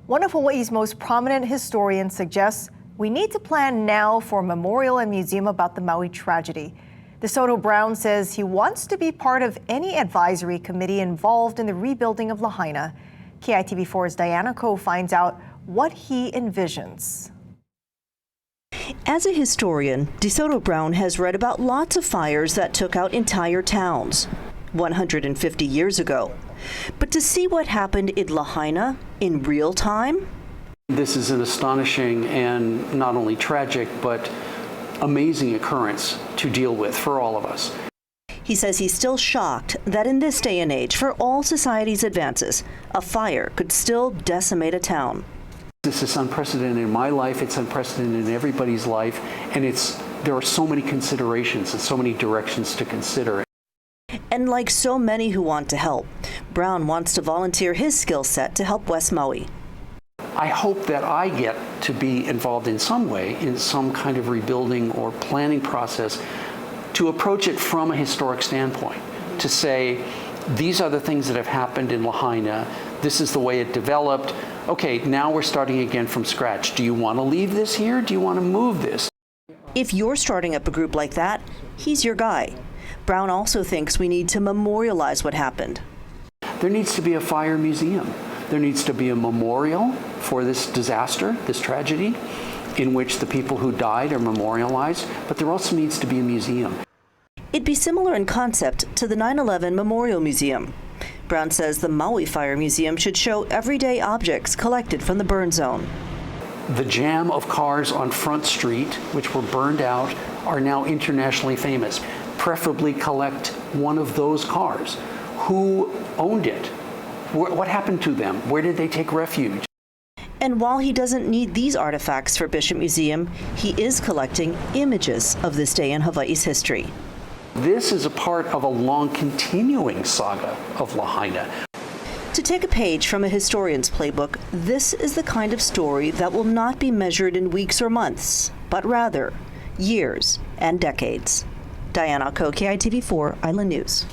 One of Hawaii's most prominent historians suggests we need to plan now for a memorial and museum about the Maui tragedy. DeSoto Brown says he wants to be part of any advisory committee involved in the rebuilding of Lahaina. KITV4's Diane finds out what he envisions. As a historian, DeSoto Brown has read about lots of fires that took out entire towns 150 years ago. But to see what happened in Lahaina in real time? This is an astonishing and not only tragic, but amazing occurrence to deal with for all of us. He says he's still shocked that in this day and age, for all society's advances, a fire could still decimate a town. This is unprecedented in my life, it's unprecedented in everybody's life, and there are so many considerations and so many directions to consider. And like so many who want to help, Brown wants to volunteer his skill set to help West Maui. I hope that I get to be involved in some way in some kind of rebuilding or planning process to approach it from a historic standpoint, to say, these are the things that have happened in Lahaina, this is the way it developed. Okay, now we're starting again from scratch. Do you want to leave this here? Do you want to move this? If you're starting up a group like that, he's your guy. Brown also thinks we need to memorialize what happened. There needs to be a fire museum. There needs to be a memorial for this disaster, this tragedy, in which the people who died are memorialized, but there also needs to be a museum. It'd be similar in concept to the 9/11 Memorial Museum. Brown says the Maui Fire Museum should show everyday objects collected from the burn zone. The jam of cars on Front Street, which were burned out, are now internationally famous. Preferably collect one of those cars. Who owned it? What happened to them? Where did they take refuge? And while he doesn't need these artifacts for Bishop Museum, he is collecting images of this day in Hawaii's history. This is a part of a long continuing saga of Lahaina. To take a page from a historian's playbook, this is the kind of story that will not be measured in weeks or months, but rather years and decades. Diane, KITV4 Island News.